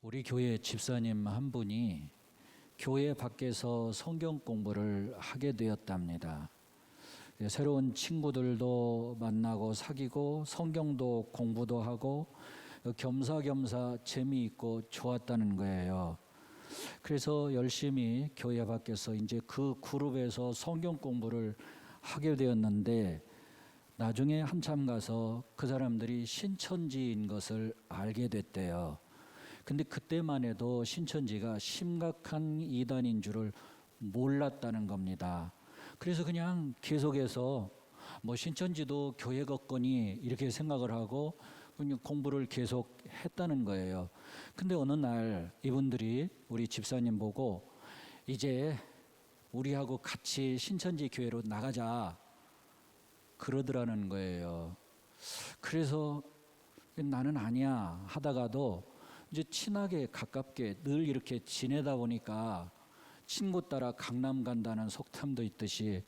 우리 교회 집사님 한 분이 교회 밖에서 성경 공부를 하게 되었답니다. 새로운 친구들도 만나고 사귀고 성경도 공부도 하고 겸사겸사 재미있고 좋았다는 거예요. 그래서 열심히 교회 밖에서 이제 그 그룹에서 성경 공부를 하게 되었는데, 나중에 한참 가서 그 사람들이 신천지인 것을 알게 됐대요. 근데 그때만 해도 신천지가 심각한 이단인 줄을 몰랐다는 겁니다. 그래서 그냥 계속해서 뭐 신천지도 교회 걷거니 이렇게 생각을 하고 그냥 공부를 계속 했다는 거예요. 근데 어느 날 이분들이 우리 집사님 보고 이제 우리하고 같이 신천지 교회로 나가자 그러더라는 거예요. 그래서 나는 아니야 하다가도 이제 친하게 가깝게 늘 이렇게 지내다 보니까 친구 따라 강남 간다는 속담도 있듯이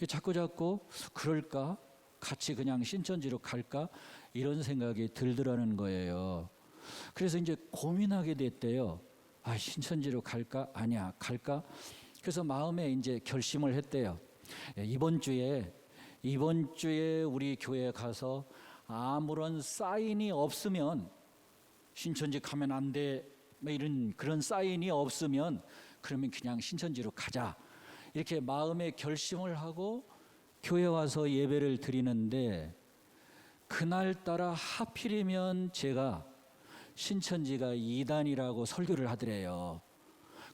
자꾸자꾸 그럴까? 같이 그냥 신천지로 갈까? 이런 생각이 들더라는 거예요. 그래서 이제 고민하게 됐대요. 아, 신천지로 갈까? 아니야, 갈까? 그래서 마음에 이제 결심을 했대요. 이번 주에 우리 교회에 가서 아무런 사인이 없으면 신천지 가면 안 돼, 이런 그런 사인이 없으면 그러면 그냥 신천지로 가자. 이렇게 마음에 결심을 하고 교회 와서 예배를 드리는데, 그날따라 하필이면 제가 신천지가 이단이라고 설교를 하더래요.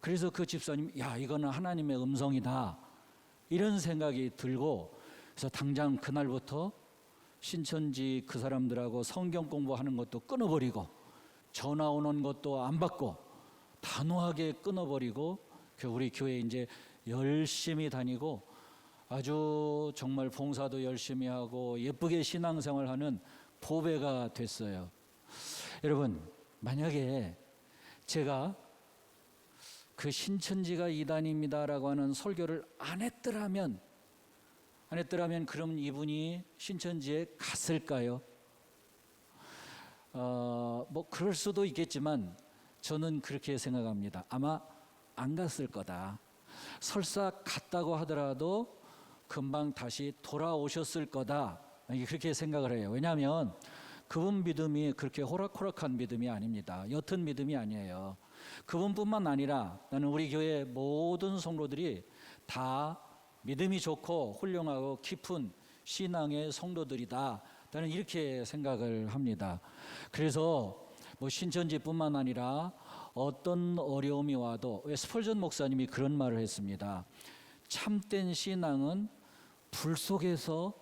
그래서 그 집사님, 야, 이거는 하나님의 음성이다, 이런 생각이 들고, 그래서 당장 그날부터 신천지 그 사람들하고 성경 공부하는 것도 끊어버리고 전화 오는 것도 안 받고 단호하게 끊어버리고 우리 교회 이제 열심히 다니고 아주 정말 봉사도 열심히 하고 예쁘게 신앙생활하는 보배가 됐어요. 여러분, 만약에 제가 그 신천지가 이단입니다라고 하는 설교를 안 했더라면 그럼 이분이 신천지에 갔을까요? 뭐 그럴 수도 있겠지만 저는 그렇게 생각합니다. 아마 안 갔을 거다. 설사 갔다고 하더라도 금방 다시 돌아오셨을 거다, 그렇게 생각을 해요. 왜냐하면 그분 믿음이 그렇게 호락호락한 믿음이 아닙니다. 옅은 믿음이 아니에요. 그분뿐만 아니라 나는 우리 교회 모든 성도들이 다 믿음이 좋고 훌륭하고 깊은 신앙의 성도들이다, 나는 이렇게 생각을 합니다. 그래서 뭐 신천지뿐만 아니라 어떤 어려움이 와도, 스펄전 목사님이 그런 말을 했습니다. 참된 신앙은 불 속에서도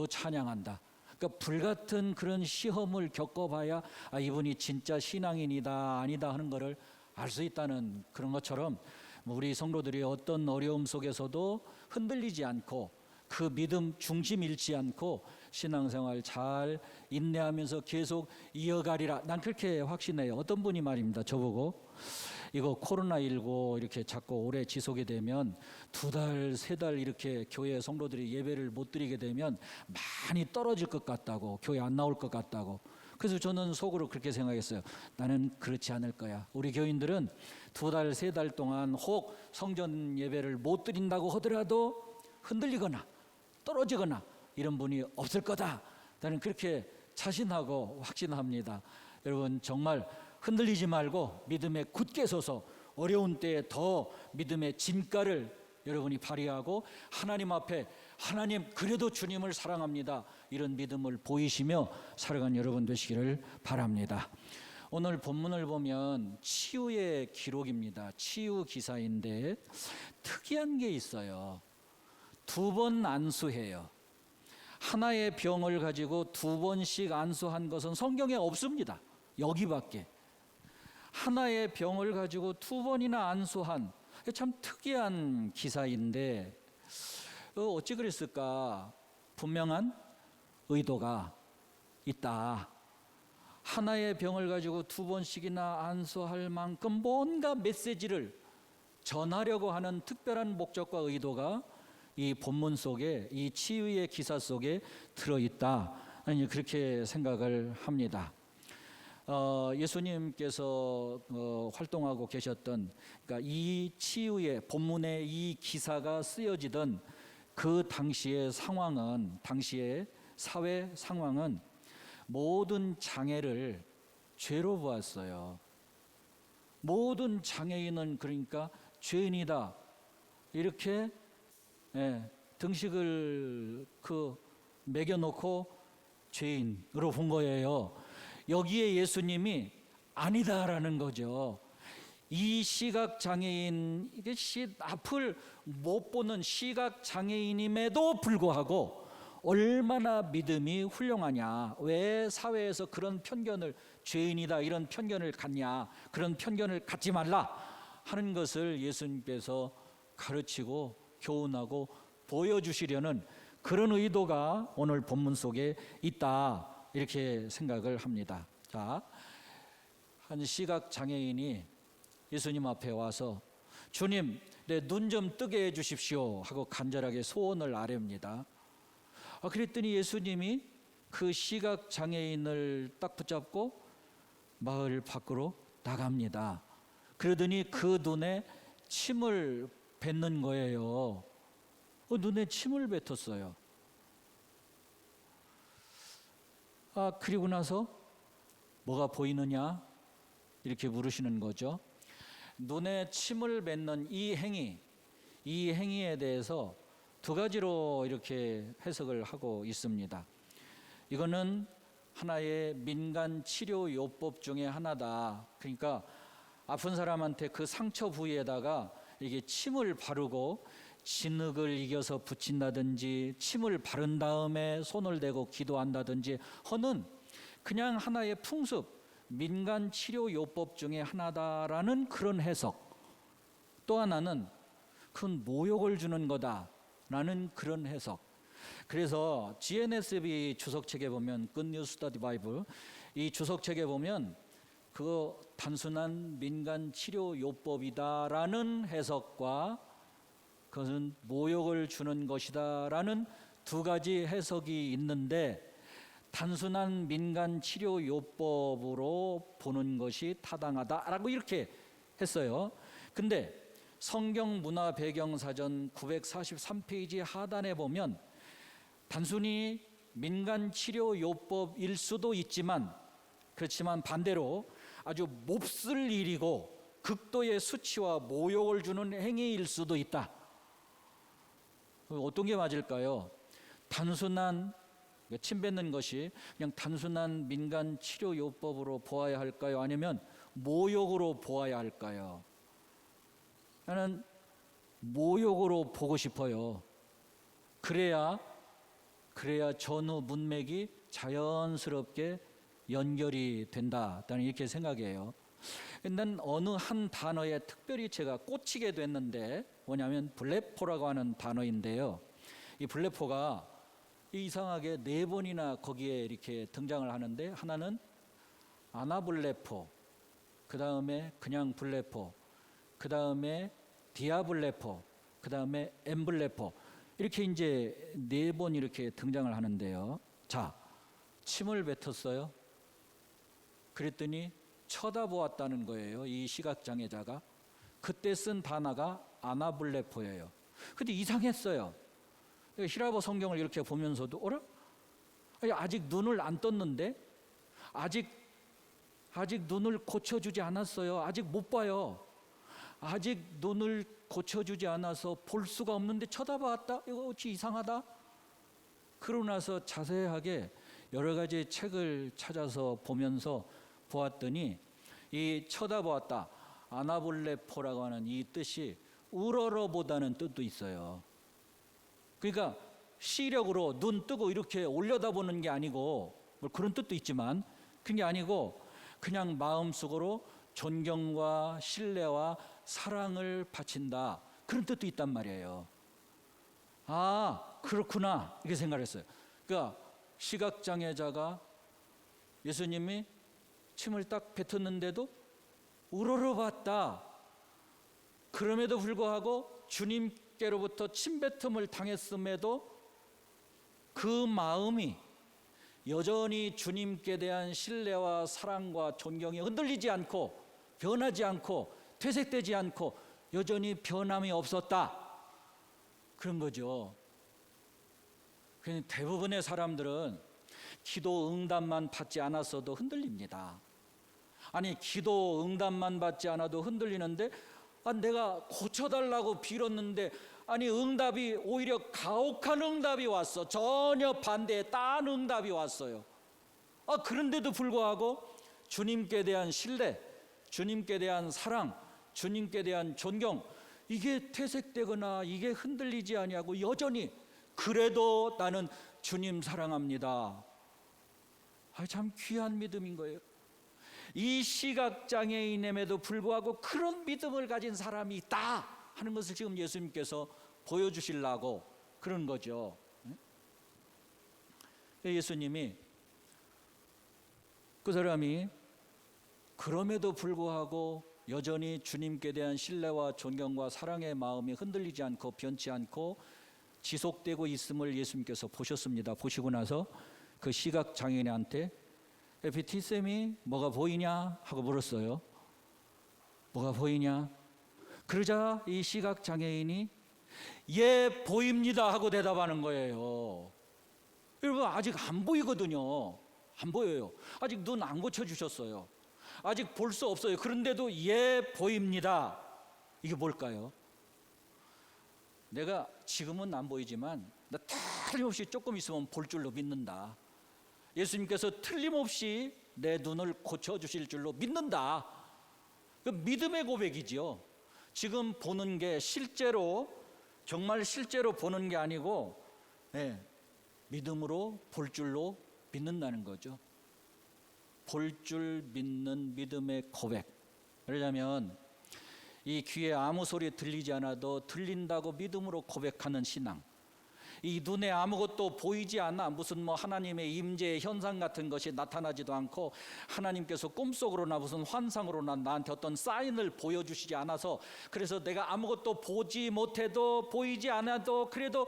찬양한다. 그러니까 불같은 그런 시험을 겪어봐야 이분이 진짜 신앙인이다 아니다 하는 것을 알 수 있다는 그런 것처럼, 우리 성도들이 어떤 어려움 속에서도 흔들리지 않고 그 믿음 중심 잃지 않고 신앙생활 잘 인내하면서 계속 이어가리라, 난 그렇게 확신해요. 어떤 분이 말입니다, 저보고 이거 코로나19 이렇게 자꾸 오래 지속이 되면 2달, 3달 이렇게 교회 성도들이 예배를 못 드리게 되면 많이 떨어질 것 같다고, 교회 안 나올 것 같다고. 그래서 저는 속으로 그렇게 생각했어요. 나는 그렇지 않을 거야. 우리 교인들은 2달, 3달 동안 혹 성전 예배를 못 드린다고 하더라도 흔들리거나 떨어지거나 이런 분이 없을 거다, 나는 그렇게 자신하고 확신합니다. 여러분, 정말 흔들리지 말고 믿음에 굳게 서서 어려운 때에 더 믿음의 진가를 여러분이 발휘하고 하나님 앞에, 하나님 그래도 주님을 사랑합니다, 이런 믿음을 보이시며 살아가는 여러분 되시기를 바랍니다. 오늘 본문을 보면 치유의 기록입니다. 치유 기사인데 특이한 게 있어요. 2번 안수해요. 하나의 병을 가지고 2번씩 안수한 것은 성경에 없습니다. 여기밖에. 하나의 병을 가지고 2번이나 안수한, 참 특이한 기사인데 어찌 그랬을까? 분명한 의도가 있다. 하나의 병을 가지고 2번씩이나 안수할 만큼 뭔가 메시지를 전하려고 하는 특별한 목적과 의도가 이 본문 속에, 이 치유의 기사 속에 들어있다, 그렇게 생각을 합니다. 예수님께서 활동하고 계셨던, 그러니까 이 치유의 본문에 이 기사가 쓰여지던 그 당시의 상황은, 당시의 사회 상황은 모든 장애를 죄로 보았어요. 모든 장애인은 그러니까 죄인이다, 이렇게 등식을 매겨놓고 죄인으로 본 거예요. 여기에 예수님이 아니다라는 거죠. 이 시각장애인, 이게 앞을 못 보는 시각장애인임에도 불구하고 얼마나 믿음이 훌륭하냐, 왜 사회에서 그런 편견을, 죄인이다 이런 편견을 갖냐, 그런 편견을 갖지 말라 하는 것을 예수님께서 가르치고 교훈하고 보여주시려는 그런 의도가 오늘 본문 속에 있다, 이렇게 생각을 합니다. 자, 한 시각장애인이 예수님 앞에 와서 주님, 내 눈 좀 뜨게 해 주십시오 하고 간절하게 소원을 아뢰옵니다. 그랬더니 예수님이 그 시각장애인을 딱 붙잡고 마을 밖으로 나갑니다. 그러더니 그 눈에 침을 뱉는 거예요. 눈에 침을 뱉었어요. 그리고 나서 뭐가 보이느냐 이렇게 물으시는 거죠. 눈에 침을 뱉는 이 행위에 대해서 두 가지로 이렇게 해석을 하고 있습니다. 이거는 하나의 민간 치료 요법 중에 하나다. 그러니까 아픈 사람한테 그 상처 부위에다가 이게 침을 바르고 진흙을 이겨서 붙인다든지, 침을 바른 다음에 손을 대고 기도한다든지 하는 그냥 하나의 풍습, 민간 치료 요법 중에 하나다라는 그런 해석. 또 하나는 큰 모욕을 주는 거다라는 그런 해석. 그래서 GNSB 주석책에 보면, Good News Study Bible, 이 주석책에 보면 그거 단순한 민간 치료 요법이다라는 해석과 그것은 모욕을 주는 것이다라는 두 가지 해석이 있는데, 단순한 민간 치료 요법으로 보는 것이 타당하다라고 이렇게 했어요. 근데 성경 문화 배경 사전 943페이지 하단에 보면 단순히 민간 치료 요법일 수도 있지만, 그렇지만 반대로 아주 몹쓸 일이고 극도의 수치와 모욕을 주는 행위일 수도 있다. 어떤 게 맞을까요? 단순한 침 뱉는 것이 그냥 단순한 민간 치료 요법으로 보아야 할까요? 아니면 모욕으로 보아야 할까요? 나는 모욕으로 보고 싶어요. 그래야 전후 문맥이 자연스럽게 연결이 된다, 나는 이렇게 생각해요. 난 어느 한 단어에 특별히 제가 꽂히게 됐는데, 뭐냐면 블레포라고 하는 단어인데요. 이 블레포가 이상하게 4번이나 거기에 이렇게 등장을 하는데, 하나는 아나블레포, 그 다음에 그냥 블레포, 그 다음에 디아블레포, 그 다음에 엠블레포, 이렇게 이제 4번 이렇게 등장을 하는데요. 자, 침을 뱉었어요. 그랬더니 쳐다보았다는 거예요, 이 시각장애자가. 그때 쓴 단어가 아나블레포예요. 근데 이상했어요. 히라보 성경을 이렇게 보면서도 아직 눈을 안 떴는데, 아직 눈을 고쳐주지 않았어요. 아직 못 봐요. 아직 눈을 고쳐주지 않아서 볼 수가 없는데 쳐다봤다? 이거 어찌 이상하다? 그러고 나서 자세하게 여러 가지 책을 찾아서 보면서 보았더니, 이 쳐다보았다, 아나블레포라고 하는 이 뜻이 우러러보다는 뜻도 있어요. 그러니까 시력으로 눈 뜨고 이렇게 올려다보는 게 아니고, 뭐 그런 뜻도 있지만 그런 게 아니고 그냥 마음속으로 존경과 신뢰와 사랑을 바친다, 그런 뜻도 있단 말이에요. 그렇구나, 이렇게 생각을 했어요. 그러니까 시각장애자가 예수님이 침을 딱 뱉었는데도 우러러봤다. 그럼에도 불구하고 주님께로부터 침뱉음을 당했음에도 그 마음이 여전히 주님께 대한 신뢰와 사랑과 존경이 흔들리지 않고 변하지 않고 퇴색되지 않고 여전히 변함이 없었다, 그런 거죠. 대부분의 사람들은 기도 응답만 받지 않았어도 흔들립니다. 아니, 기도 응답만 받지 않아도 흔들리는데, 내가 고쳐달라고 빌었는데 아니 응답이 오히려 가혹한 응답이 왔어. 전혀 반대의 딴 응답이 왔어요. 그런데도 불구하고 주님께 대한 신뢰, 주님께 대한 사랑, 주님께 대한 존경, 이게 퇴색되거나 이게 흔들리지 아니하고 여전히 그래도 나는 주님 사랑합니다. 참 귀한 믿음인 거예요. 이 시각장애인임에도 불구하고 그런 믿음을 가진 사람이 있다 하는 것을 지금 예수님께서 보여주시려고 그런 거죠. 예수님이 그 사람이 그럼에도 불구하고 여전히 주님께 대한 신뢰와 존경과 사랑의 마음이 흔들리지 않고 변치 않고 지속되고 있음을 예수님께서 보셨습니다. 보시고 나서 그 시각장애인한테 에피티쌤이 뭐가 보이냐 하고 물었어요. 뭐가 보이냐? 그러자 이 시각장애인이 예 보입니다 하고 대답하는 거예요. 여러분, 아직 안 보이거든요. 안 보여요. 아직 눈 안 고쳐주셨어요. 아직 볼 수 없어요. 그런데도 예 보입니다. 이게 뭘까요? 내가 지금은 안 보이지만 나 틀림없이 조금 있으면 볼 줄로 믿는다. 예수님께서 틀림없이 내 눈을 고쳐주실 줄로 믿는다. 그 믿음의 고백이지요. 지금 보는 게 실제로, 정말 실제로 보는 게 아니고 믿음으로 볼 줄로 믿는다는 거죠. 볼 줄 믿는 믿음의 고백. 그러려면 이 귀에 아무 소리 들리지 않아도 들린다고 믿음으로 고백하는 신앙, 이 눈에 아무것도 보이지 않아 무슨 하나님의 임재의 현상 같은 것이 나타나지도 않고 하나님께서 꿈속으로나 무슨 환상으로나 나한테 어떤 사인을 보여주시지 않아서, 그래서 내가 아무것도 보지 못해도 보이지 않아도 그래도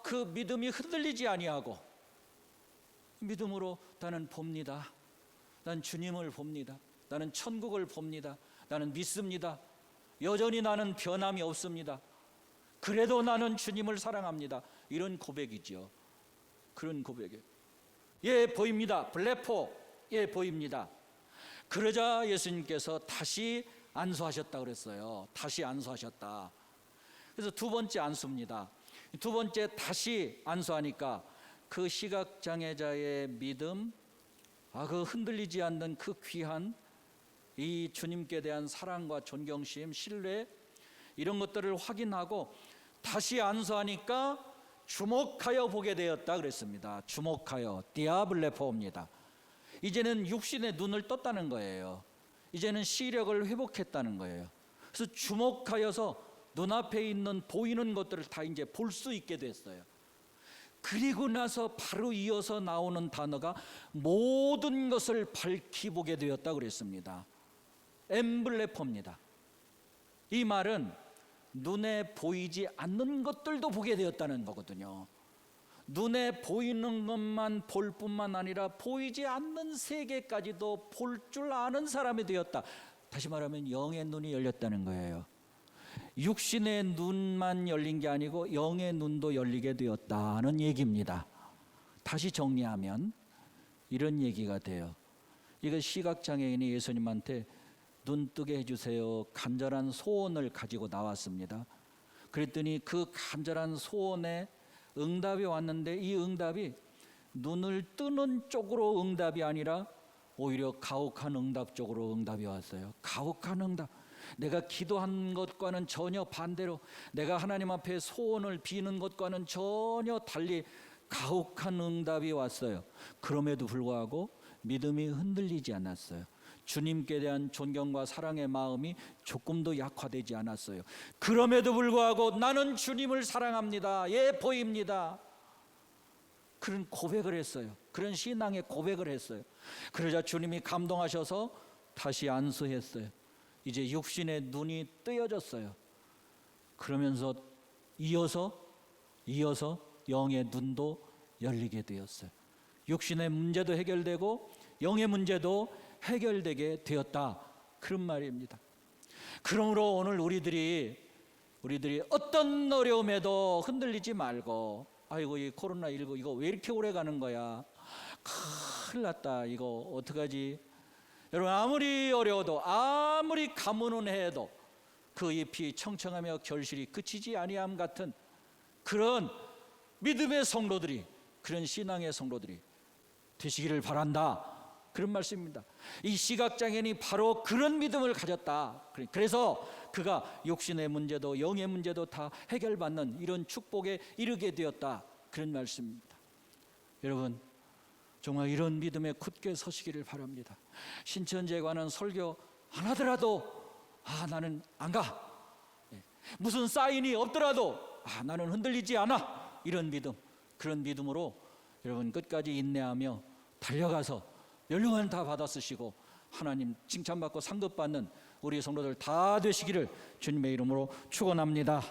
그 믿음이 흔들리지 아니하고 믿음으로 나는 봅니다. 난 주님을 봅니다. 나는 천국을 봅니다. 나는 믿습니다. 여전히 나는 변함이 없습니다. 그래도 나는 주님을 사랑합니다. 이런 고백이죠. 그런 고백이에요. 예 보입니다. 블레포 예 보입니다. 그러자 예수님께서 다시 안수하셨다 그랬어요. 다시 안수하셨다. 그래서 두 번째 안수입니다. 두 번째 다시 안수하니까 그 시각장애자의 믿음, 그 흔들리지 않는 그 귀한 이 주님께 대한 사랑과 존경심, 신뢰, 이런 것들을 확인하고 다시 안수하니까 주목하여 보게 되었다 그랬습니다. 주목하여, 디아블레포입니다. 이제는 육신의 눈을 떴다는 거예요. 이제는 시력을 회복했다는 거예요. 그래서 주목하여서 눈앞에 있는 보이는 것들을 다 이제 볼 수 있게 됐어요. 그리고 나서 바로 이어서 나오는 단어가 모든 것을 밝히 보게 되었다 그랬습니다. 엠블레포입니다. 이 말은 눈에 보이지 않는 것들도 보게 되었다는 거거든요. 눈에 보이는 것만 볼 뿐만 아니라 보이지 않는 세계까지도 볼 줄 아는 사람이 되었다. 다시 말하면 영의 눈이 열렸다는 거예요. 육신의 눈만 열린 게 아니고 영의 눈도 열리게 되었다는 얘기입니다. 다시 정리하면 이런 얘기가 돼요. 이거 시각장애인이 예수님한테 눈 뜨게 해주세요, 간절한 소원을 가지고 나왔습니다. 그랬더니 그 간절한 소원에 응답이 왔는데 이 응답이 눈을 뜨는 쪽으로 응답이 아니라 오히려 가혹한 응답 쪽으로 응답이 왔어요. 가혹한 응답. 내가 기도한 것과는 전혀 반대로, 내가 하나님 앞에 소원을 비는 것과는 전혀 달리 가혹한 응답이 왔어요. 그럼에도 불구하고 믿음이 흔들리지 않았어요. 주님께 대한 존경과 사랑의 마음이 조금도 약화되지 않았어요. 그럼에도 불구하고 나는 주님을 사랑합니다. 예 보입니다. 그런 고백을 했어요. 그런 신앙의 고백을 했어요. 그러자 주님이 감동하셔서 다시 안수했어요. 이제 육신의 눈이 뜨여졌어요. 그러면서 이어서 영의 눈도 열리게 되었어요. 육신의 문제도 해결되고 영의 문제도 해결되게 되었다, 그런 말입니다. 그러므로 오늘 우리들이 어떤 어려움에도 흔들리지 말고, 아이고 이 코로나19 이거 왜 이렇게 오래 가는 거야, 큰일 났다, 이거 어떡하지. 여러분, 아무리 어려워도 아무리 가문은 해도 그 잎이 청청하며 결실이 그치지 아니함 같은 그런 믿음의 성도들이, 그런 신앙의 성도들이 되시기를 바란다, 그런 말씀입니다. 이 시각장애인이 바로 그런 믿음을 가졌다. 그래서 그가 육신의 문제도 영의 문제도 다 해결받는 이런 축복에 이르게 되었다, 그런 말씀입니다. 여러분, 정말 이런 믿음에 굳게 서시기를 바랍니다. 신천지에 관한 설교 안 하더라도 나는 안 가, 무슨 사인이 없더라도 나는 흔들리지 않아, 이런 믿음, 그런 믿음으로 여러분 끝까지 인내하며 달려가서 멸류관 다 받아 쓰시고 하나님 칭찬받고 상급받는 우리 성도들 다 되시기를 주님의 이름으로 축원합니다.